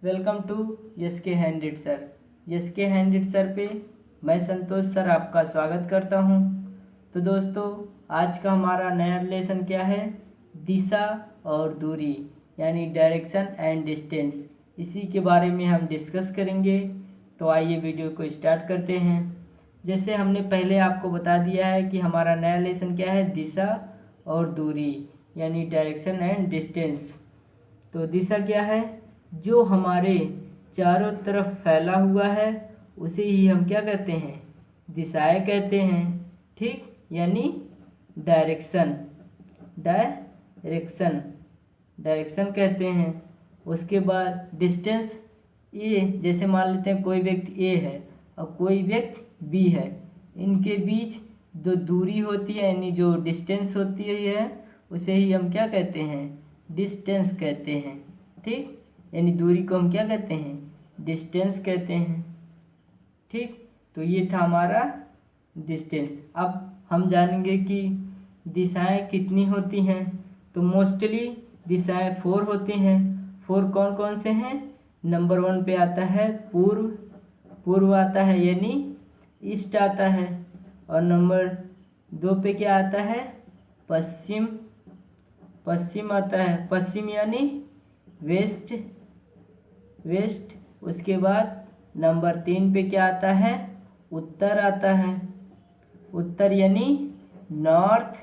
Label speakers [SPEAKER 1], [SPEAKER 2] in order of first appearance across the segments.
[SPEAKER 1] Welcome to S के हैंडिट sir. S के हैंडिट sir पे मैं संतोष सर आपका स्वागत करता हूँ। तो दोस्तों, आज का हमारा नया लेसन क्या है? दिशा और दूरी, यानी डायरेक्शन एंड डिस्टेंस। इसी के बारे में हम डिस्कस करेंगे। तो आइए वीडियो को स्टार्ट करते हैं। जैसे हमने पहले आपको बता दिया है कि हमारा नया लेसन क्या है, दिशा और दूरी, यानी डायरेक्शन एंड डिस्टेंस। तो दिशा क्या है? जो हमारे चारों तरफ फैला हुआ है उसे ही हम क्या कहते हैं? दिशाएं कहते हैं। ठीक, यानी डायरेक्शन डायरेक्शन डायरेक्शन कहते हैं। उसके बाद डिस्टेंस, ए जैसे मान लेते हैं कोई व्यक्ति ए है और कोई व्यक्ति बी है, इनके बीच जो दूरी होती है यानी जो डिस्टेंस होती है उसे ही हम क्या कहते हैं? डिस्टेंस कहते हैं। ठीक, यानी दूरी को हम क्या कहते हैं? डिस्टेंस कहते हैं। ठीक, तो ये था हमारा डिस्टेंस। अब हम जानेंगे कि दिशाएं कितनी होती हैं। तो मोस्टली दिशाएं 4 होती हैं। 4 कौन कौन से हैं? नंबर 1 पे आता है पूर्व, पूर्व आता है यानी ईस्ट आता है। और नंबर 2 पे क्या आता है? पश्चिम, पश्चिम आता है। पश्चिम यानी वेस्ट, वेस्ट। उसके बाद नंबर 3 पे क्या आता है? उत्तर आता है, उत्तर यानी नॉर्थ।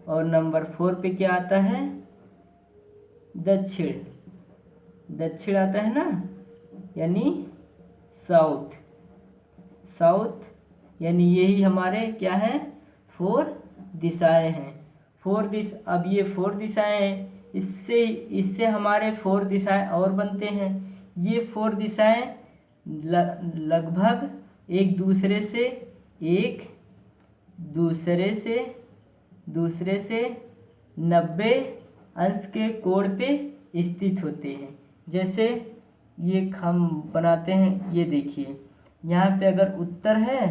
[SPEAKER 1] और नंबर 4 पे क्या आता है? दक्षिण, दक्षिण आता है ना, यानी साउथ, साउथ। यानी यही हमारे क्या है? 4 दिशाएं हैं। 4 दिशा, अब ये 4 दिशाएं हैं, इससे इससे हमारे 4 दिशाएं और बनते हैं। ये 4 दिशाएं लगभग एक दूसरे से दूसरे से 90 अंश के कोण पे स्थित होते हैं। जैसे ये हम बनाते हैं, ये देखिए यहाँ पे अगर उत्तर है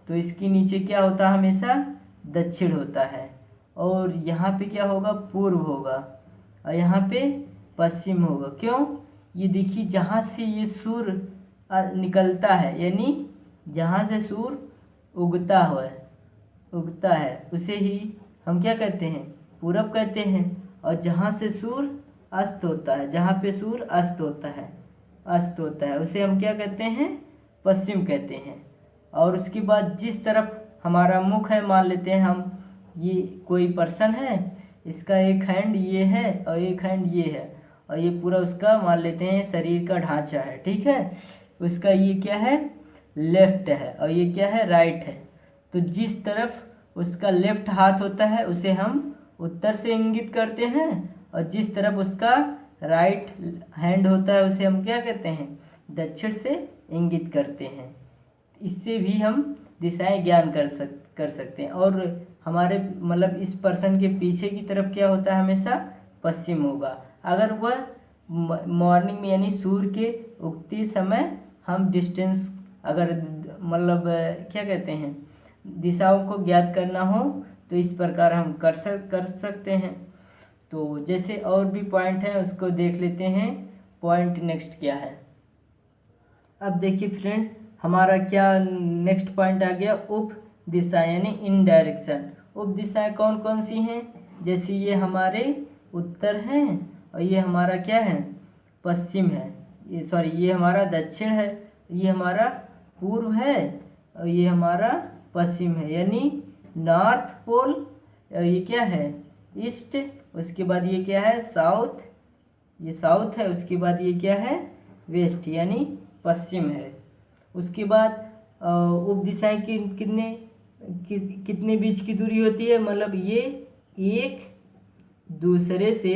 [SPEAKER 1] तो इसके नीचे क्या होता है? हमेशा दक्षिण होता है। और यहाँ पे क्या होगा? पूर्व होगा। और यहाँ पे पश्चिम होगा। क्यों? ये देखिए जहाँ से ये सूर्य निकलता है, यानी जहाँ से सूर्य उगता है उसे ही हम क्या कहते हैं? पूरब कहते हैं। और जहाँ से सूर्य अस्त होता है, जहाँ पे सूर्य अस्त होता है उसे हम क्या कहते हैं? पश्चिम कहते हैं। और उसके बाद जिस तरफ हमारा मुख है, मान लेते हैं हम ये कोई पर्सन है, इसका एक हैंड ये है और एक हैंड ये है, और ये पूरा उसका मान लेते हैं शरीर का ढांचा है। ठीक है, उसका ये क्या है? लेफ्ट है और ये क्या है? राइट है। तो जिस तरफ उसका लेफ्ट हाथ होता है उसे हम उत्तर से इंगित करते हैं, और जिस तरफ उसका राइट हैंड होता है उसे हम क्या कहते हैं? दक्षिण से इंगित करते हैं। इससे भी हम दिशाएं ज्ञान कर सकते हैं। और हमारे मतलब इस पर्सन के पीछे की तरफ क्या होता है? हमेशा पश्चिम होगा। अगर वह मॉर्निंग में यानी सूर्य के उगते समय हम डिस्टेंस अगर मतलब क्या कहते हैं, दिशाओं को ज्ञात करना हो तो इस प्रकार हम कर सकते हैं। तो जैसे और भी पॉइंट हैं उसको देख लेते हैं। पॉइंट नेक्स्ट क्या है? अब देखिए फ्रेंड, हमारा क्या नेक्स्ट पॉइंट आ गया? उप दिशा यानी इन डायरेक्शन। उप दिशाएं कौन कौन सी हैं? जैसे ये हमारे उत्तर हैं और ये हमारा क्या है? पश्चिम है। ये हमारा दक्षिण है, ये हमारा पूर्व है और ये हमारा पश्चिम है, यानी नॉर्थ पोल। और ये क्या है? ईस्ट। उसके बाद ये क्या है? साउथ, ये साउथ है। उसके बाद ये क्या है? वेस्ट, यानी पश्चिम है। उसके बाद उप दिशाएं कितने बीच की दूरी होती है? मतलब ये एक दूसरे से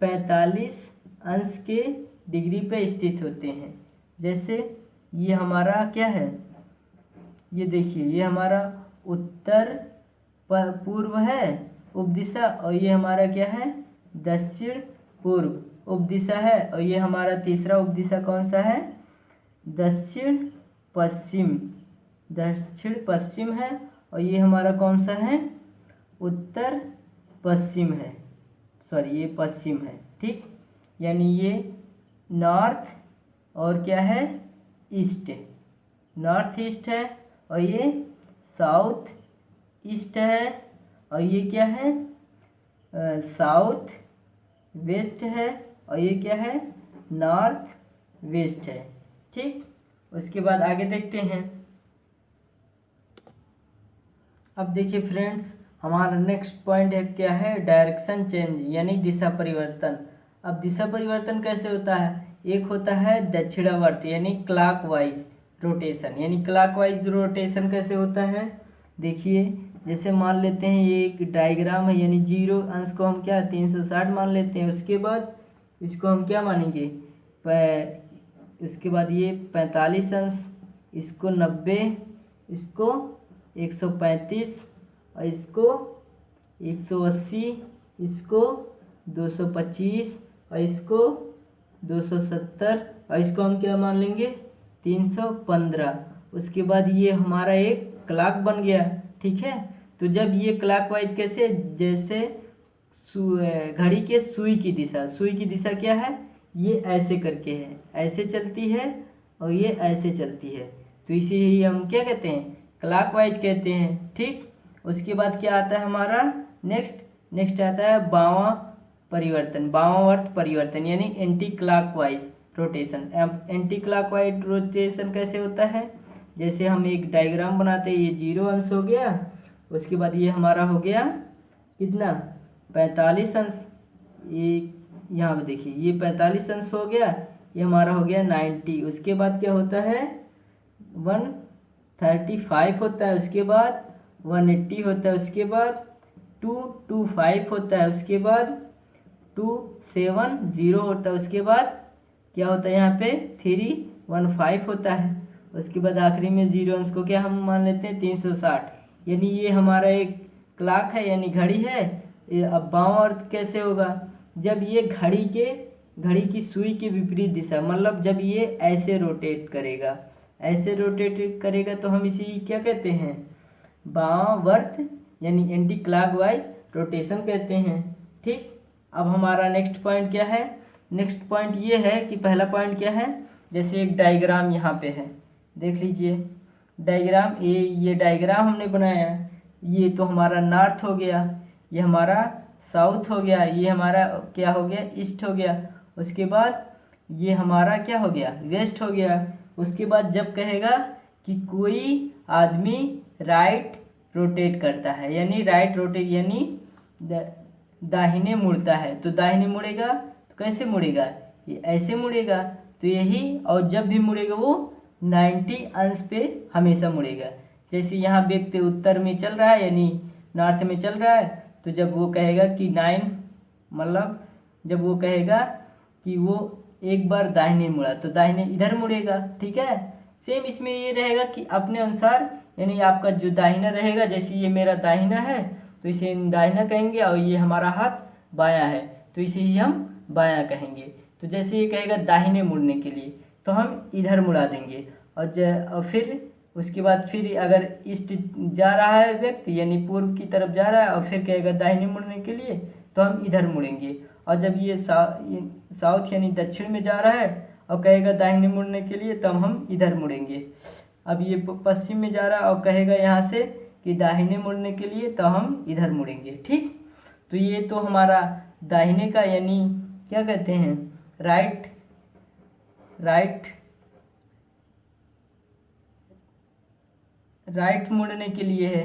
[SPEAKER 1] 45 अंश के डिग्री पे स्थित होते हैं। जैसे ये हमारा क्या है? ये देखिए ये हमारा उत्तर पूर्व है उप दिशा, और ये हमारा क्या है? दक्षिण पूर्व उप दिशा है। और ये हमारा तीसरा उप दिशा कौन सा है? दक्षिण पश्चिम, दक्षिण पश्चिम है। और ये हमारा कौन सा है? उत्तर पश्चिम है, सॉरी ये पश्चिम है। ठीक, यानी ये नॉर्थ और क्या है ईस्ट, नॉर्थ ईस्ट है, और ये साउथ ईस्ट है, और ये क्या है साउथ वेस्ट है, और ये क्या है नॉर्थ वेस्ट है। ठीक, उसके बाद आगे देखते हैं। अब देखिए फ्रेंड्स, हमारा नेक्स्ट पॉइंट है क्या है डायरेक्शन चेंज यानी दिशा परिवर्तन। अब दिशा परिवर्तन कैसे होता है, एक होता है दक्षिणावर्त यानी क्लॉकवाइज रोटेशन, यानी क्लॉकवाइज रोटेशन कैसे होता है देखिए, जैसे मान लेते हैं ये एक डायग्राम है, यानी 0 अंश को हम क्या 360 मान लेते हैं, उसके बाद इसको हम क्या मानेंगे उसके बाद ये 45 अंश, इसको 90, इसको 135, और इसको 180, इसको 225, और इसको 270, और इसको हम क्या मान लेंगे 315। उसके बाद ये हमारा एक क्लॉक बन गया। ठीक है, तो जब ये क्लॉकवाइज कैसे, जैसे घड़ी के सुई की दिशा, सुई की दिशा क्या है ये ऐसे करके है, ऐसे चलती है और ये ऐसे चलती है, तो इसे ही हम क्या कहते हैं क्लॉकवाइज कहते हैं। ठीक, उसके बाद क्या आता है हमारा नेक्स्ट आता है बावां परिवर्तन, बावांवर्त परिवर्तन यानी एंटी क्लॉकवाइज रोटेशन। अब एंटी क्लॉकवाइज रोटेशन कैसे होता है, जैसे हम एक डायग्राम बनाते हैं, ये 0 अंश हो गया, उसके बाद ये हमारा हो गया कितना 45 अंश, ये यहाँ पे देखिए ये 45 अंश हो गया, ये हमारा हो गया 90। उसके बाद क्या होता है 135 होता है, उसके बाद 180 होता है, उसके बाद 225 होता है, उसके बाद 270 होता है, उसके बाद क्या होता है यहाँ पे 315 होता है, उसके बाद आखिरी में 0 अंश को क्या हम मान लेते हैं 360, यानी ये हमारा एक क्लॉक है यानी घड़ी है। अब बाँव अर्थ कैसे होगा, जब ये घड़ी की सुई के विपरीत दिशा, मतलब जब ये ऐसे रोटेट करेगा, ऐसे रोटेट करेगा तो हम इसी क्या कहते हैं बाँवर्त यानी एंटी क्लॉकवाइज रोटेशन कहते हैं। ठीक, अब हमारा नेक्स्ट पॉइंट क्या है, नेक्स्ट पॉइंट ये है कि पहला पॉइंट क्या है, जैसे एक डायग्राम यहाँ पे है, देख लीजिए डायग्राम, ये डायग्राम हमने बनाया, ये तो हमारा नॉर्थ हो गया, ये हमारा साउथ हो गया, ये हमारा क्या हो गया ईस्ट हो गया, उसके बाद ये हमारा क्या हो गया वेस्ट हो गया। उसके बाद जब कहेगा कि कोई आदमी राइट रोटेट करता है, यानी राइट रोटेट यानी दाहिने मुड़ता है, तो दाहिने मुड़ेगा तो कैसे मुड़ेगा ये ऐसे मुड़ेगा, तो यही, और जब भी मुड़ेगा वो 90 अंश पे हमेशा मुड़ेगा। जैसे यहाँ व्यक्ति उत्तर में चल रहा है यानी नॉर्थ में चल रहा है, तो जब वो कहेगा कि 9 मतलब जब वो कहेगा कि वो एक बार दाहिने मुड़ा तो दाहिने इधर मुड़ेगा। ठीक है, सेम इसमें ये रहेगा कि अपने अनुसार, यानी आपका जो दाहिना रहेगा, जैसे ये मेरा दाहिना है तो इसे दाहिना कहेंगे, और ये हमारा हाथ बायां है तो इसे ही हम बायां कहेंगे। तो जैसे ये कहेगा दाहिने मुड़ने के लिए तो हम इधर मुड़ा देंगे, और फिर उसके बाद फिर अगर ईस्ट जा रहा है व्यक्ति यानी पूर्व की तरफ जा रहा है और फिर कहेगा दाहिने मुड़ने के लिए तो हम इधर मुड़ेंगे, और जब ये साउथ यानी दक्षिण में जा रहा है और कहेगा दाहिने मुड़ने के लिए तब हम इधर मुड़ेंगे। अब ये पश्चिम में जा रहा है और कहेगा यहाँ से कि दाहिने मुड़ने के लिए तो हम इधर मुड़ेंगे। ठीक, तो ये तो हमारा दाहिने का यानी क्या कहते हैं राइट मुड़ने के लिए है,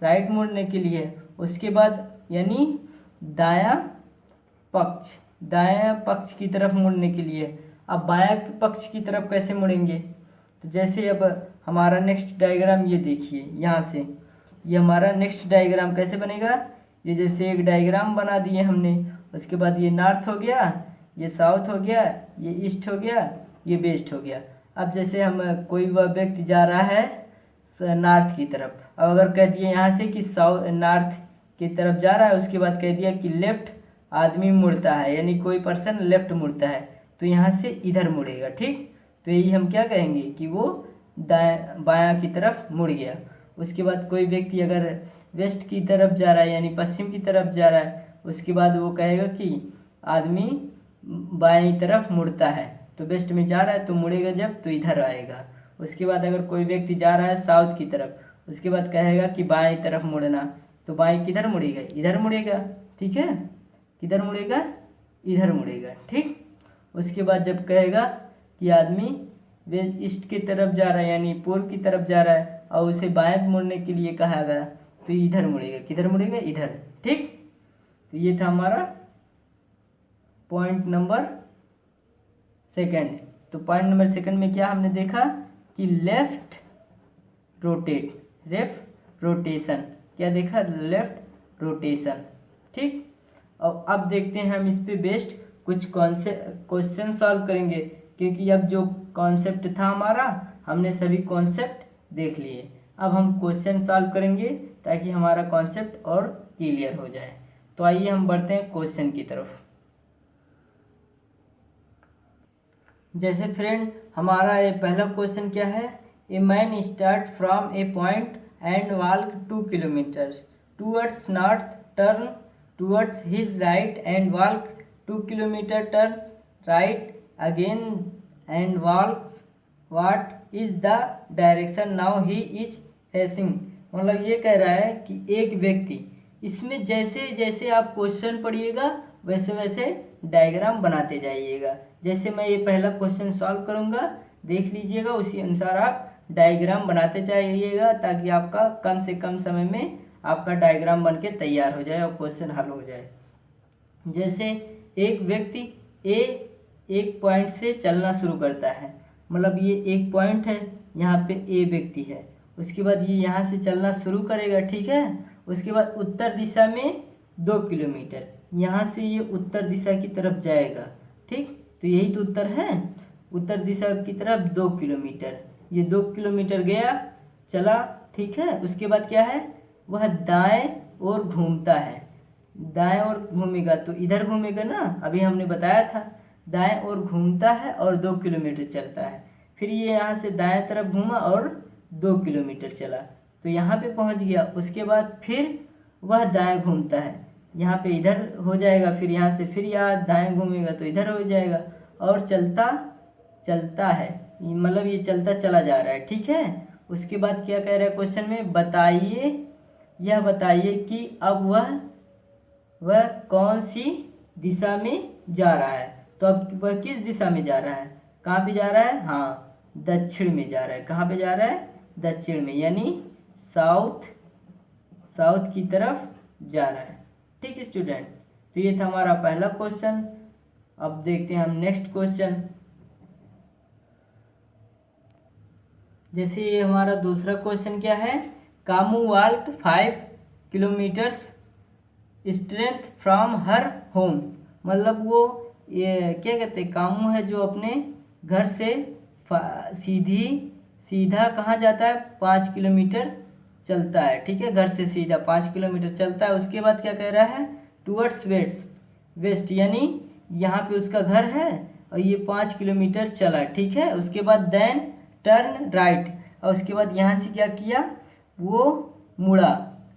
[SPEAKER 1] राइट मुड़ने के लिए। उसके बाद यानी दायां पक्ष की तरफ मुड़ने के लिए। अब बायां पक्ष की तरफ कैसे मुड़ेंगे, तो जैसे अब हमारा नेक्स्ट डायग्राम ये देखिए, यहाँ से ये हमारा नेक्स्ट डायग्राम कैसे बनेगा, ये जैसे एक डायग्राम बना दिए हमने, उसके बाद ये नॉर्थ हो गया, ये साउथ हो गया, ये ईस्ट हो गया, ये वेस्ट हो गया। अब जैसे हम कोई वह व्यक्ति जा रहा है नॉर्थ की तरफ, अब अगर कह दिए यहाँ से कि नॉर्थ की तरफ जा रहा है, उसके बाद कह दिया कि लेफ्ट आदमी मुड़ता है यानी कोई पर्सन लेफ्ट मुड़ता है तो यहाँ से इधर मुड़ेगा। ठीक, तो यही हम क्या कहेंगे कि वो बायां की तरफ मुड़ गया। उसके बाद कोई व्यक्ति अगर वेस्ट की तरफ जा रहा है यानी पश्चिम की तरफ जा रहा है, उसके बाद वो कहेगा कि आदमी बाएं तरफ मुड़ता है, तो वेस्ट में जा रहा है तो मुड़ेगा जब तो इधर आएगा। उसके बाद अगर कोई व्यक्ति जा रहा है साउथ की तरफ, उसके बाद कहेगा कि बाएं तरफ मुड़ना, तो बाएं किधर मुड़ेगा, इधर मुड़ेगा, ठीक है, किधर मुड़ेगा, इधर मुड़ेगा, ठीक। उसके बाद जब कहेगा कि आदमी वे ईस्ट की तरफ जा रहा है यानी पूर्व की तरफ जा रहा है और उसे बाएं मुड़ने के लिए कहा गया, तो इधर मुड़ेगा, किधर मुड़ेगा, इधर, ठीक। तो ये था हमारा पॉइंट नंबर सेकंड। तो पॉइंट नंबर सेकंड में क्या हमने देखा कि लेफ्ट रोटेशन, क्या देखा, लेफ्ट रोटेशन, ठीक। और अब देखते हैं हम इस पे बेस्ड कुछ क्वेश्चन सॉल्व करेंगे, क्योंकि अब जो कॉन्सेप्ट था हमारा हमने सभी कॉन्सेप्ट देख लिए। अब हम क्वेश्चन सॉल्व करेंगे ताकि हमारा कॉन्सेप्ट और क्लियर हो जाए। तो आइए हम बढ़ते हैं क्वेश्चन की तरफ। जैसे फ्रेंड हमारा ये पहला क्वेश्चन क्या है, a man start from a point and walk 2 kilometre towards north, turn towards his right and walk 2 kilometre, turn right again and walks, what is the direction now he is facing. मतलब ये कह रहा है कि एक व्यक्ति, इसमें जैसे जैसे आप क्वेश्चन पढ़िएगा वैसे वैसे डायग्राम बनाते जाइएगा। जैसे मैं ये पहला क्वेश्चन सॉल्व करूँगा, देख लीजिएगा, उसी अनुसार आप डायग्राम बनाते जाइएगा ताकि आपका कम से कम समय में आपका डायग्राम बन के तैयार हो जाए और क्वेश्चन हल हो जाए। जैसे एक व्यक्ति एक पॉइंट से चलना शुरू करता है, मतलब ये एक पॉइंट है, यहाँ पे ए व्यक्ति है, उसके बाद ये यहाँ से चलना शुरू करेगा, ठीक है। उसके बाद उत्तर दिशा में 2 किलोमीटर, यहाँ से ये उत्तर दिशा की तरफ जाएगा, ठीक। तो यही तो उत्तर है, उत्तर दिशा की तरफ 2 किलोमीटर, ये 2 किलोमीटर गया, चला, ठीक है। उसके बाद क्या है, वह दाएं ओर घूमता है, दाएं ओर घूमेगा तो इधर घूमेगा ना, अभी हमने बताया था, दाएं ओर घूमता है और 2 किलोमीटर चलता है। फिर ये यहाँ से दाएं तरफ घूमा और 2 किलोमीटर चला तो यहाँ पे पहुँच गया। उसके बाद फिर वह दाएं घूमता है, यहाँ पे इधर हो जाएगा, फिर यहाँ से फिर यहाँ दाएं घूमेगा तो इधर हो जाएगा और चलता है, मतलब ये चलता चला जा रहा है, ठीक है। उसके बाद क्या कह रहा है क्वेश्चन में, बताइए कि अब वह कौन सी दिशा में जा रहा है। तो अब वह किस दिशा में जा रहा है, कहाँ पे जा रहा है, हाँ दक्षिण में जा रहा है। कहाँ पे जा रहा है, दक्षिण में, यानी साउथ की तरफ जा रहा है, ठीक स्टूडेंट। तो ये था हमारा पहला क्वेश्चन। अब देखते हैं हम नेक्स्ट क्वेश्चन। जैसे ये हमारा दूसरा क्वेश्चन क्या है, Camus walk 5 kilometres strength from her home. मतलब वो ये क्या कहते हैं, कामू है जो अपने घर से सीधा कहाँ जाता है, 5 किलोमीटर चलता है, ठीक है, घर से सीधा 5 किलोमीटर चलता है। उसके बाद क्या कह रहा है, टूवर्ड्स वेस्ट, यानी यहाँ पे उसका घर है और ये 5 किलोमीटर चला, ठीक है। उसके बाद देन टर्न राइट, और उसके बाद यहाँ से क्या किया, वो मुड़ा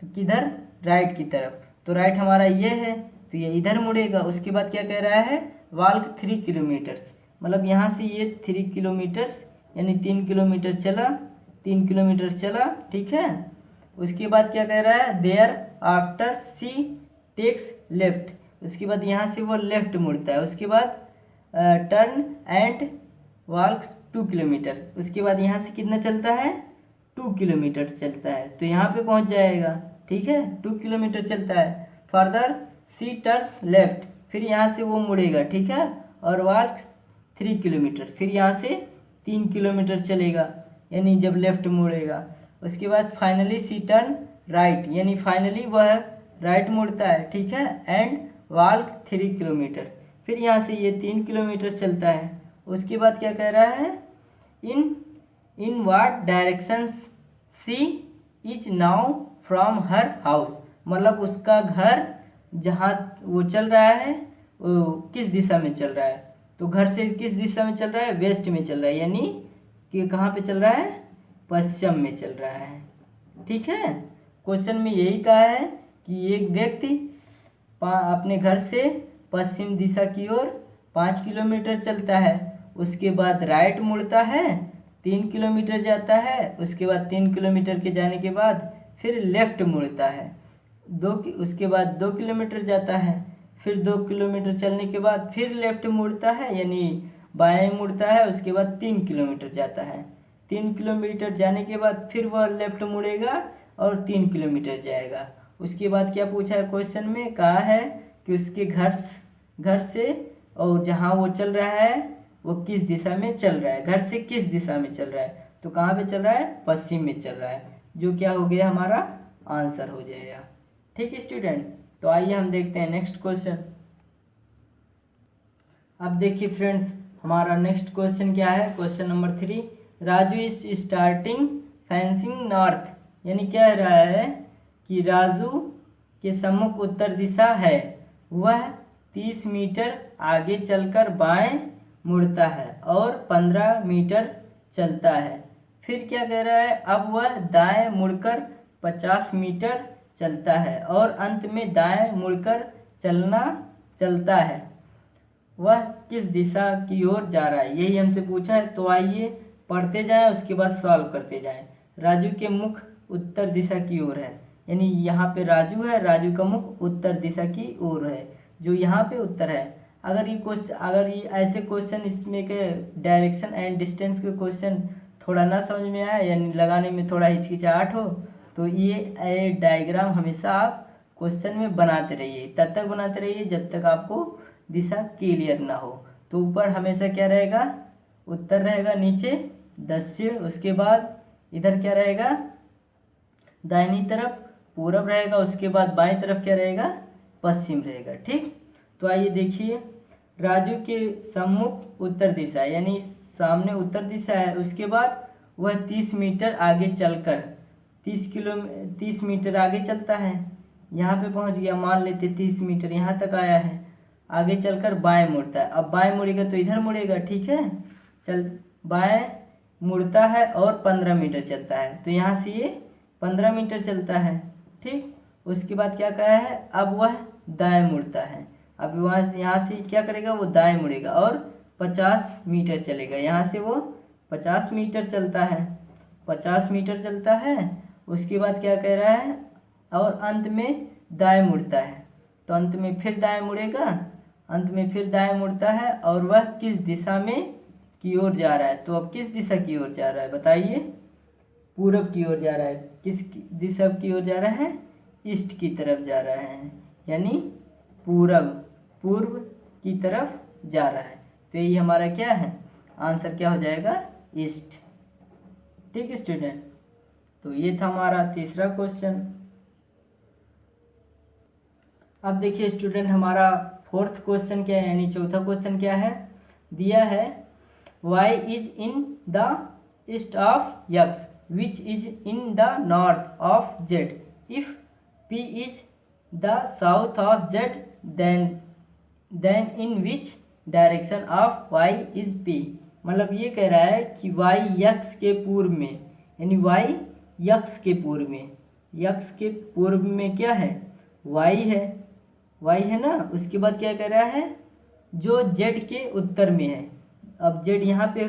[SPEAKER 1] किधर, राइट की तरफ। तो राइट हमारा ये है तो ये इधर मुड़ेगा। उसके बाद क्या कह रहा है, वॉक 3 किलोमीटर्स, मतलब यहाँ से ये 3 किलोमीटर्स यानी 3 किलोमीटर चला, ठीक है। उसके बाद क्या कह रहा है, thereafter she takes left, उसके बाद यहाँ से वो लेफ्ट मुड़ता है। उसके बाद टर्न एंड वॉक्स 2 किलोमीटर, उसके बाद यहाँ से कितना चलता है, 2 किलोमीटर चलता है, तो यहाँ पे पहुँच जाएगा, ठीक है, 2 किलोमीटर चलता है। फर्दर सी टर्न्स लेफ्ट, फिर यहाँ से वो मुड़ेगा, ठीक है, और वॉक 3 किलोमीटर, फिर यहाँ से 3 किलोमीटर चलेगा, यानी जब लेफ्ट मुड़ेगा। उसके बाद फाइनली सी टर्न राइट, यानी फाइनली वह राइट मुड़ता है, ठीक है, एंड वॉक 3 किलोमीटर, फिर यहाँ से ये 3 किलोमीटर चलता है। उसके बाद क्या कह रहा है, in what direction she is now from her house, मतलब उसका घर जहाँ वो चल रहा है वो किस दिशा में चल रहा है, तो घर से किस दिशा में चल रहा है, वेस्ट में चल रहा है, यानी कि कहाँ पे चल रहा है, पश्चिम में चल रहा है, ठीक है। क्वेश्चन में यही कहा है कि एक व्यक्ति अपने घर से पश्चिम दिशा की ओर 5 किलोमीटर चलता है, उसके बाद राइट मुड़ता है 3 किलोमीटर जाता है, उसके बाद 3 किलोमीटर के जाने के बाद फिर लेफ्ट मुड़ता है उसके बाद 2 किलोमीटर जाता है, फिर 2 किलोमीटर चलने के बाद फिर लेफ्ट मुड़ता है यानी बाएं मुड़ता है, उसके बाद 3 किलोमीटर जाता है, 3 किलोमीटर जाने के बाद फिर वह लेफ्ट मुड़ेगा और 3 किलोमीटर जाएगा। उसके बाद क्या पूछा है क्वेश्चन में, कहा है कि उसके घर से और जहाँ वो चल रहा है वो किस दिशा में चल रहा है, घर से किस दिशा में चल रहा है, तो कहाँ पे चल रहा है, पश्चिम में चल रहा है, जो क्या हो गया हमारा आंसर हो जाएगा। ठीक है स्टूडेंट, तो आइए हम देखते हैं नेक्स्ट क्वेश्चन। अब देखिए फ्रेंड्स, हमारा नेक्स्ट क्वेश्चन क्या है, question number 3, Raju is starting fencing north, यानी क्या रहा है कि राजू के सम्मुख उत्तर दिशा है, वह 30 मीटर आगे चलकर बाएं मुड़ता है और 15 मीटर चलता है। फिर क्या कह रहा है, अब वह दाएं मुड़कर 50 मीटर चलता है और अंत में दाएं मुड़कर चलता है, वह किस दिशा की ओर जा रहा है, यही हमसे पूछा है। तो आइए पढ़ते जाएं, उसके बाद सॉल्व करते जाएं। राजू के मुख उत्तर दिशा की ओर है, यानी यहाँ पे राजू है, राजू का मुख उत्तर दिशा की ओर है, जो यहाँ पे उत्तर है। अगर ये ऐसे क्वेश्चन इसमें के डायरेक्शन एंड डिस्टेंस के क्वेश्चन थोड़ा ना समझ में आए यानी लगाने में थोड़ा हिचकिचाहट हो, तो ये डायग्राम हमेशा आप क्वेश्चन में बनाते रहिए, तब तक बनाते रहिए जब तक आपको दिशा क्लियर ना हो। तो ऊपर हमेशा क्या रहेगा, उत्तर रहेगा, नीचे दक्षिण, उसके बाद इधर क्या रहेगा, दाहिनी तरफ पूरब रहेगा, उसके बाद बाईं तरफ क्या रहेगा, पश्चिम रहेगा। ठीक, तो आइए देखिए, राजू के सम्मुख उत्तर दिशा यानी सामने उत्तर दिशा है, उसके बाद वह 30 मीटर आगे चलकर 30 मीटर आगे चलता है, यहाँ पे पहुँच गया, मान लेते 30 मीटर यहाँ तक आया है, आगे चलकर बाएं मुड़ता है। अब बाएं मुड़ेगा तो इधर मुड़ेगा, ठीक है, चल बाएं मुड़ता है और 15 मीटर चलता है, तो यहाँ से ये 15 मीटर चलता है। ठीक, उसके बाद क्या कहा है, अब वह दाएं मुड़ता है, अब यहाँ से क्या करेगा, वो दाएं मुड़ेगा और 50 मीटर चलेगा, यहाँ से वो 50 मीटर चलता है, 50 मीटर चलता है। उसके बाद क्या कह रहा है, और अंत में दाएं मुड़ता है, तो अंत में फिर दाएं मुड़ेगा, अंत में फिर दाएं मुड़ता है और वह किस दिशा में की ओर जा रहा है। तो अब किस दिशा की ओर जा रहा है बताइए, पूरब की ओर जा रहा है। किस दिशा की ओर जा रहा है, ईस्ट की तरफ जा रहा है, यानी पूर्व की तरफ जा रहा है। तो यही हमारा क्या है, आंसर क्या हो जाएगा, ईस्ट। ठीक है स्टूडेंट, तो ये था हमारा तीसरा क्वेश्चन। अब देखिए स्टूडेंट, हमारा फोर्थ क्वेश्चन क्या है, यानी चौथा क्वेश्चन क्या है, दिया है y is in the east of x which is in the north of z, if p is the south of z then in which direction of y is p। मतलब ये कह रहा है कि y x के पूर्व में, यानी y x के पूर्व में, x के पूर्व में क्या है, y है ना। उसके बाद क्या कह रहा है, जो z के उत्तर में है, अब z यहाँ पे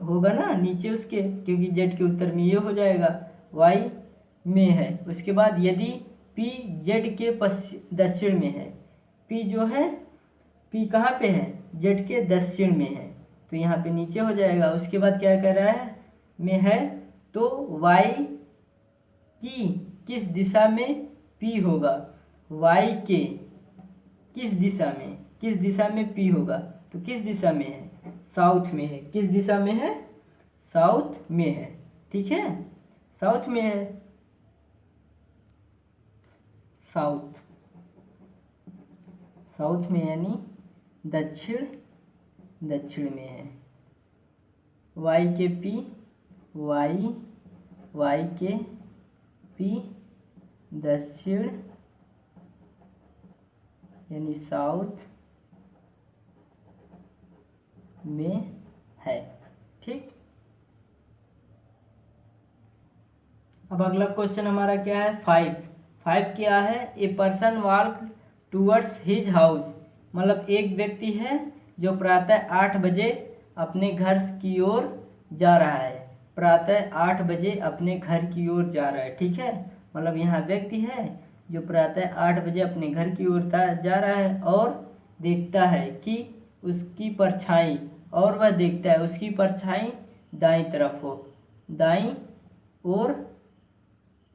[SPEAKER 1] होगा ना नीचे उसके, क्योंकि z के उत्तर में ये हो जाएगा, y में है। उसके बाद यदि p z के दक्षिण में है, p जो है, p कहाँ पे है, z के दक्षिण में है, तो यहाँ पे नीचे हो जाएगा। उसके बाद क्या कह रहा है, में है, तो y की किस दिशा में p होगा, y के किस दिशा में p होगा, तो किस दिशा में है, साउथ में है। किस दिशा में है, साउथ में है। ठीक है, साउथ में है, साउथ में यानी दक्षिण में है। y के p, y के p दक्षिण यानी साउथ में है। ठीक, अब अगला क्वेश्चन हमारा क्या है, 5 क्या है, a person walk towards his house, मतलब एक व्यक्ति है जो प्रातः 8 बजे अपने घर की ओर जा रहा है। प्रातः 8 बजे अपने घर की ओर जा रहा है, ठीक है। मतलब यहाँ व्यक्ति है जो प्रातः 8 बजे अपने घर की ओर जा रहा है और देखता है कि उसकी परछाई, और वह देखता है उसकी परछाई दाईं तरफ हो, दाईं ओर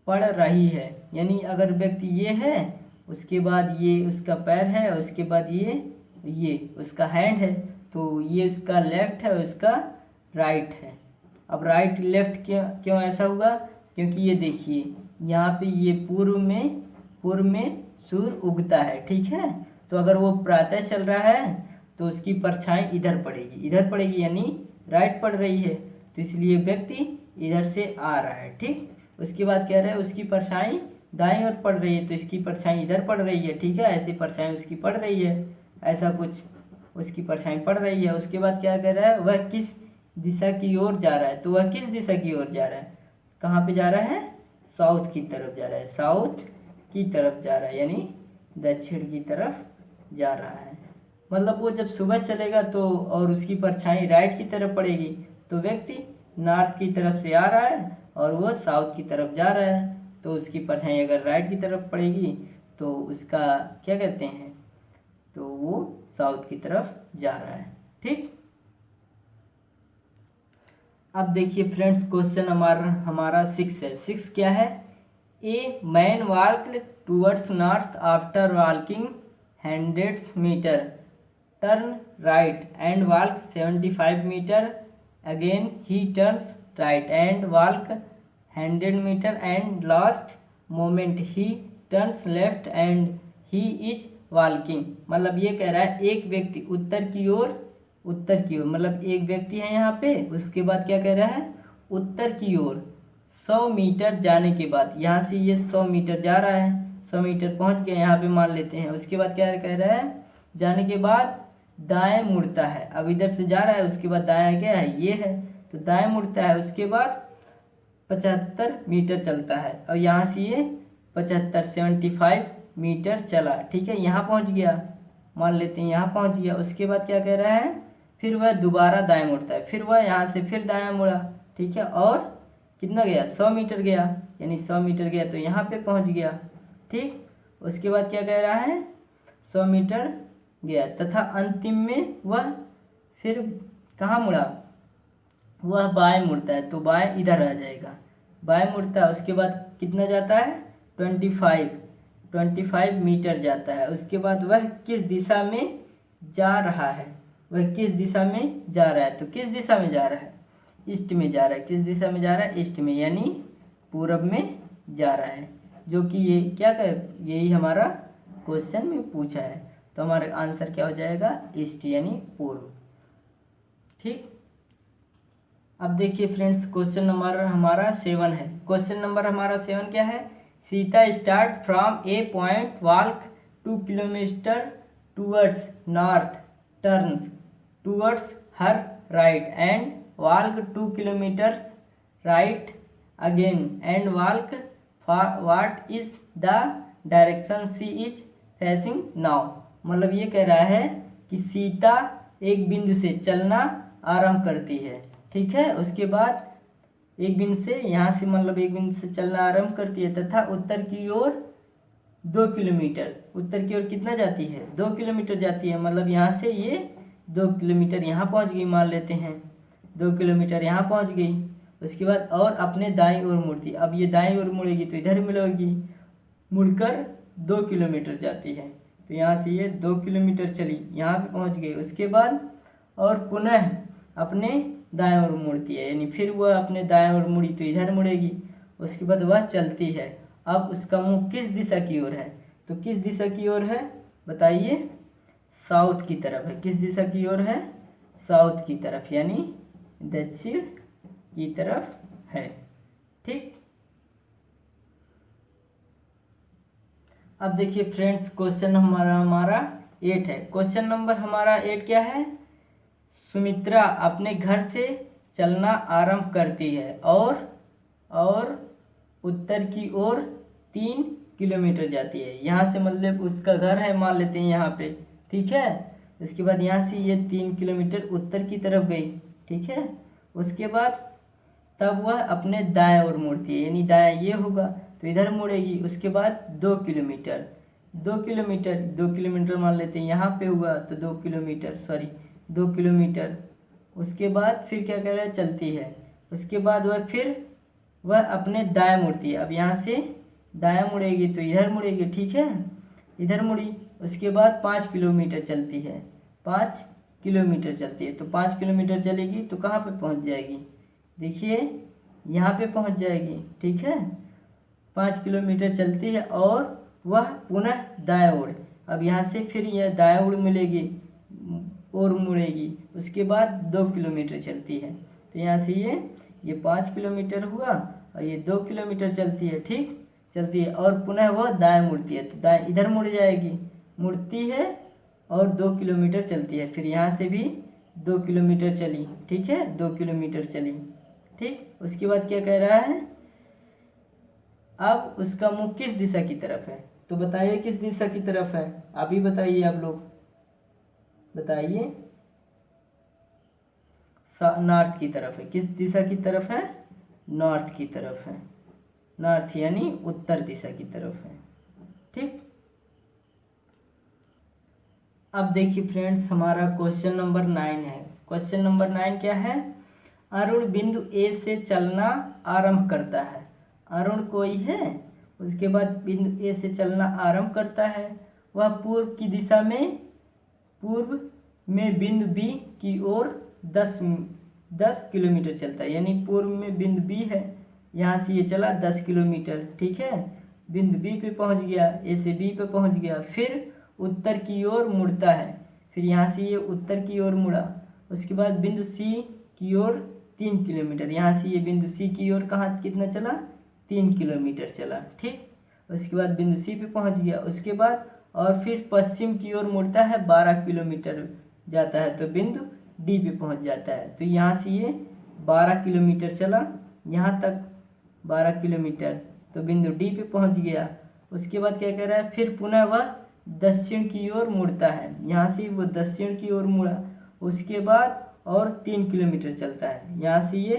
[SPEAKER 1] पड़ रही है। यानी अगर व्यक्ति ये है, उसके बाद ये उसका पैर है, उसके बाद ये उसका हैंड है, तो ये उसका लेफ्ट है, उसका राइट है। अब राइट लेफ्ट क्यों ऐसा हुआ? क्योंकि ये देखिए यहाँ पे ये पूर्व में सूर्य उगता है, ठीक है। तो अगर वो प्रातः चल रहा है तो उसकी परछाई इधर पड़ेगी यानी राइट पड़ रही है, तो इसलिए व्यक्ति इधर से आ रहा है, ठीक। उसके बाद कह रहे हैं उसकी परछाई दाईं ओर पड़ रही है, तो इसकी परछाई इधर पड़ रही है, ठीक है। ऐसी परछाई उसकी पड़ रही है, ऐसा कुछ उसकी परछाई पड़ रही है। उसके बाद क्या कह रहा है, वह किस दिशा की ओर जा रहा है, तो वह किस दिशा की ओर जा रहा है, कहाँ पे जा रहा है? साउथ की तरफ जा रहा है, साउथ की तरफ जा रहा है यानी दक्षिण की तरफ जा रहा है। मतलब वो जब सुबह चलेगा तो और उसकी परछाई राइट की तरफ पड़ेगी, तो व्यक्ति नॉर्थ की तरफ से आ रहा है और वो साउथ की तरफ जा रहा है, तो उसकी परछाई अगर राइट की तरफ पड़ेगी तो उसका क्या कहते हैं, तो वो साउथ की तरफ जा रहा है, ठीक। अब देखिए फ्रेंड्स, क्वेश्चन हमारा 6 है। 6 क्या है? A man walked towards north after walking 100 metre, turn right and walk 75 metre, again he turns right and walk 100 metre and last moment he turns left and he is walking. मतलब ये कह रहा है एक व्यक्ति उत्तर की ओर मतलब एक व्यक्ति है यहाँ पे, उसके बाद क्या कह रहा है, उत्तर की ओर 100 मीटर जाने के बाद, यहाँ से ये 100 मीटर जा रहा है, 100 मीटर पहुँच गया यहाँ पे मान लेते हैं। उसके बाद क्या कह रहा है, जाने के बाद दाएं मुड़ता है। अब इधर से जा रहा है, उसके बाद दाएं क्या है, ये है, तो दाएं मुड़ता है। उसके बाद 75 मीटर चलता है और यहाँ से ये 75 मीटर चला, ठीक है, यहाँ पहुँच गया, मान लेते हैं यहाँ पहुँच गया। उसके बाद क्या कह रहा है, फिर वह दोबारा दाएं मुड़ता है, फिर वह यहाँ से फिर दाएं मुड़ा, ठीक है, और कितना गया, 100 मीटर गया, यानी 100 मीटर गया तो यहाँ पे पहुँच गया, ठीक। उसके बाद क्या कह रहा है, 100 मीटर गया तथा अंतिम में वह फिर कहाँ मुड़ा, वह बाएं मुड़ता है, तो बाएं इधर आ जाएगा, बाएं मुड़ता है। उसके बाद कितना जाता है, 25 मीटर जाता है। उसके बाद वह किस दिशा में जा रहा है, वह किस दिशा में जा रहा है, तो किस दिशा में जा रहा है, ईस्ट में जा रहा है। किस दिशा में जा रहा है, ईस्ट में, यानी पूरब में जा रहा है, जो कि ये क्या कर, यही हमारा क्वेश्चन में पूछा है। तो हमारा आंसर क्या हो जाएगा, ईस्ट यानी पूर्व, ठीक। अब देखिए फ्रेंड्स, क्वेश्चन नंबर हमारा 7 है। क्वेश्चन नंबर हमारा 7 क्या है, Sita start from a point walk 2 kilometre towards north, turn towards her right and walk 2 kilometres right again and walk what is the direction she is facing now. मतलब ये कह रहा है कि सीता एक बिंदु से चलना आरंभ करती है, ठीक है। उसके बाद एक बिंदु से, यहाँ से मतलब एक बिंदु से चलना आरंभ करती है तथा उत्तर की ओर 2 किलोमीटर, उत्तर की ओर कितना जाती है, 2 किलोमीटर जाती है। मतलब यहाँ से ये 2 किलोमीटर यहाँ पहुँच गई, मान लेते हैं 2 किलोमीटर यहाँ पहुँच गई। उसके बाद और अपने दाईं ओर मुड़ती, अब ये दाईं ओर मुड़ेगी तो इधर मिलेगी, मुड़कर 2 किलोमीटर जाती है, तो यहाँ से ये 2 किलोमीटर चली, यहाँ पे पहुँच गई। उसके बाद और पुनः अपने दाएं ओर मुड़ती है, यानी फिर वह अपने दाएं ओर मुड़ी तो इधर मुड़ेगी। उसके बाद वह चलती है। अब उसका मुंह किस दिशा की ओर है, तो किस दिशा की ओर है बताइए, साउथ की तरफ है। किस दिशा की ओर है, साउथ की तरफ, यानी दक्षिण की तरफ है, ठीक। अब देखिए फ्रेंड्स, क्वेश्चन हमारा 8 है। क्वेश्चन नंबर हमारा 8 क्या है, सुमित्रा अपने घर से चलना आरंभ करती है और उत्तर की ओर 3 किलोमीटर जाती है। यहाँ से मतलब उसका घर है, मान लेते हैं यहाँ पे, ठीक है। उसके बाद यहाँ से ये 3 किलोमीटर उत्तर की तरफ गई, ठीक है। उसके बाद तब वह अपने दाएं ओर मुड़ती है, यानी दाएं ये होगा तो इधर मुड़ेगी। उसके बाद 2 किलोमीटर, 2 किलोमीटर मान लेते हैं, यहाँ पे हुआ तो 2 किलोमीटर, सॉरी 2 किलोमीटर। उसके बाद फिर क्या कर रहा है, चलती है। उसके बाद वह अपने दाएं मुड़ती है। अब यहाँ से दाएं मुड़ेगी तो इधर मुड़ेगी, ठीक है, इधर मुड़ी। उसके बाद 5 किलोमीटर चलती है, 5 किलोमीटर चलती है। तो 5 किलोमीटर चलेगी तो कहाँ पे पहुँच जाएगी, देखिए यहाँ पे पहुँच जाएगी, ठीक है। 5 किलोमीटर चलती है और वह पुनः दाएं ओर, अब यहाँ से फिर यह दाएं ओर मिलेगी और मुड़ेगी। उसके बाद 2 किलोमीटर चलती है। तो यहाँ से ये 5 किलोमीटर हुआ और ये 2 किलोमीटर चलती है, ठीक, चलती है और पुनः वह दाएं मुड़ती है। तो दाएं इधर मुड़ जाएगी, मुड़ती है और 2 किलोमीटर चलती है। फिर यहाँ से भी 2 किलोमीटर चली, ठीक है, 2 किलोमीटर चली, ठीक। उसके बाद क्या कह रहा है, अब उसका मुंह किस दिशा की तरफ है, तो बताइए किस दिशा की तरफ है, अभी बताइए, आप लोग बताइए। नॉर्थ की तरफ है। किस दिशा की तरफ है, नॉर्थ की तरफ है, नॉर्थ यानी उत्तर दिशा की तरफ है, ठीक। अब देखिए फ्रेंड्स, हमारा क्वेश्चन नंबर 9 है। क्वेश्चन नंबर 9 क्या है, अरुण बिंदु ए से चलना आरंभ करता है। अरुण कोई है, उसके बाद बिंदु ए से चलना आरंभ करता है। वह पूर्व में बिंदु बी की ओर 10 किलोमीटर चलता है, यानी पूर्व में बिंदु बी है, यहाँ से ये चला 10 किलोमीटर, ठीक है। बिंदु बी पे पहुँच गया, ए से बी पे पहुँच गया, फिर उत्तर की ओर मुड़ता है। फिर यहाँ से ये उत्तर की ओर मुड़ा। उसके बाद बिंदु सी की ओर 3 किलोमीटर, यहाँ से ये बिंदु सी की ओर कहाँ कितना चला, 3 किलोमीटर चला, ठीक। उसके बाद बिंदु सी पे पहुँच गया। उसके बाद और फिर पश्चिम की ओर मुड़ता है, 12 किलोमीटर जाता है तो बिंदु डी पे पहुँच जाता है। तो यहाँ से ये 12 किलोमीटर चला, यहाँ तक 12 किलोमीटर, तो बिंदु डी पे पहुँच गया। उसके बाद क्या कह रहा है, फिर पुनः वह दक्षिण की ओर मुड़ता है, यहाँ से वो दक्षिण की ओर मुड़ा। उसके बाद और 3 किलोमीटर चलता है, यहाँ से ये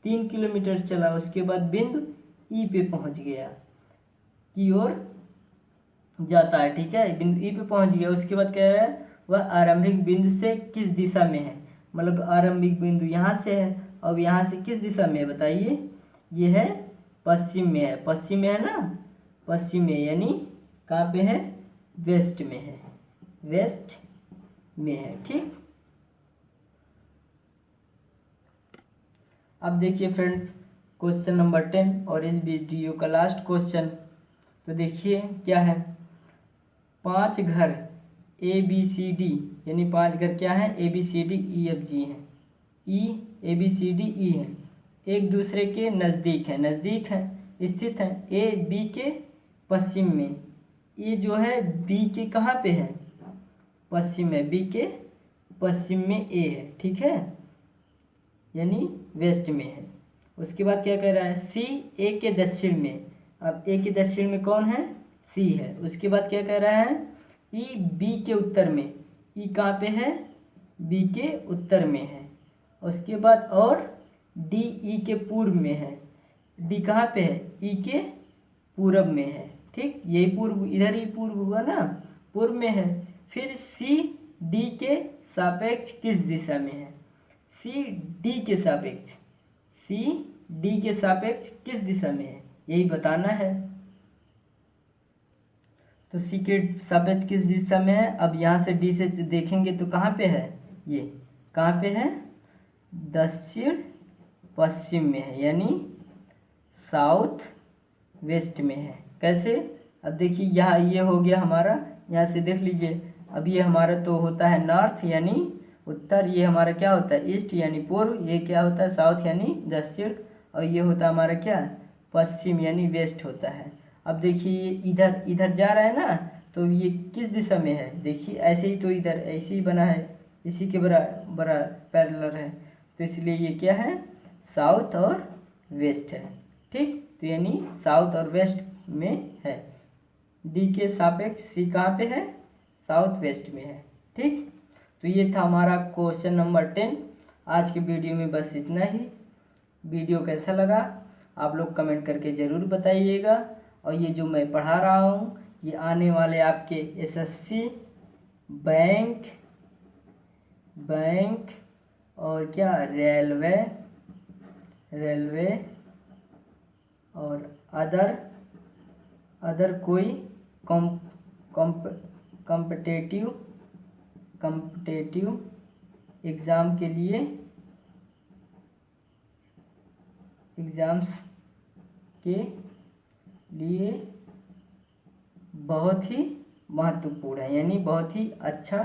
[SPEAKER 1] 3 किलोमीटर चला। उसके बाद बिंदु ई पे पहुँच गया, की ओर जाता है, ठीक है, बिंदु ई पे पहुँच गया। उसके बाद कह रहा है वह आरंभिक बिंदु से किस दिशा में है, मतलब आरंभिक बिंदु यहाँ से है, अब यहाँ से किस दिशा में है बताइए, ये है पश्चिम में है, पश्चिम में है ना, पश्चिम में, यानी कहाँ पे है, वेस्ट में है, वेस्ट में है, ठीक। अब देखिए फ्रेंड्स, क्वेश्चन नंबर 10 और इस वीडियो का लास्ट क्वेश्चन। तो देखिए क्या है, 5 घर ABCD, यानी 5 घर क्या है, ABCDEFG हैं, ABCDE हैं, एक दूसरे के नज़दीक है, स्थित हैं, A B के पश्चिम में, ये जो है B के कहाँ पे है, पश्चिम में, B के पश्चिम में A है, ठीक है, यानी वेस्ट में है। उसके बाद क्या कह रहा है, C A के दक्षिण में, अब A के दक्षिण में कौन है, C है। उसके बाद क्या कह रहा है, E B के उत्तर में, E कहाँ पे है, B के उत्तर में है। उसके बाद और D E के पूर्व में है, D कहाँ पे है, E के पूर्व में है, ठीक, यही पूर्व, इधर ही पूर्व हुआ ना, पूर्व में है। फिर C D के सापेक्ष किस दिशा में है, C D के सापेक्ष, C D के सापेक्ष किस दिशा में है, यही बताना है। तो C के सापेक्ष किस दिशा में है, अब यहाँ से D से देखेंगे तो कहाँ पे है, ये कहाँ पे है, दक्षिण पश्चिम में है, यानी साउथ वेस्ट में है। कैसे, अब देखिए यहाँ ये हो गया हमारा, यहाँ से देख लीजिए, अब ये हमारा तो होता है नॉर्थ यानी उत्तर, ये हमारा क्या होता है ईस्ट यानी पूर्व, ये क्या होता है साउथ यानी दक्षिण, और ये होता है हमारा क्या, पश्चिम यानी वेस्ट होता है। अब देखिए ये इधर इधर जा रहा है ना, तो ये किस दिशा में है, देखिए ऐसे ही, तो इधर ऐसे ही बना है, इसी के बड़ा पैरेलल है, तो इसलिए ये क्या है, साउथ और वेस्ट है, ठीक। तो यानी साउथ और वेस्ट में है, डी के सापेक्ष सी कहाँ पे है, साउथ वेस्ट में है, ठीक। तो ये था हमारा क्वेश्चन नंबर 10। आज के वीडियो में बस इतना ही। वीडियो कैसा लगा आप लोग कमेंट करके ज़रूर बताइएगा। और ये जो मैं पढ़ा रहा हूँ ये आने वाले आपके एसएससी, बैंक और क्या रेलवे और अदर कोई कॉम्पिटेटिव एग्ज़ाम के लिए बहुत ही महत्वपूर्ण है, यानी बहुत ही अच्छा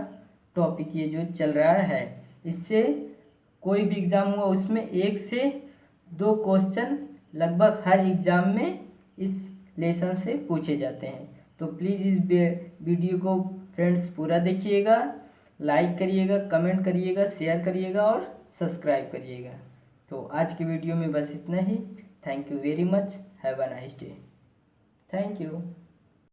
[SPEAKER 1] टॉपिक ये जो चल रहा है। इससे कोई भी एग्ज़ाम हुआ उसमें 1 से 2 क्वेश्चन लगभग हर एग्ज़ाम में इस लेसन से पूछे जाते हैं। तो प्लीज़ इस वीडियो को फ्रेंड्स पूरा देखिएगा, लाइक करिएगा, कमेंट करिएगा, शेयर करिएगा और सब्सक्राइब करिएगा। तो आज की वीडियो में बस इतना ही। Thank you very much. Have a nice day. Thank you.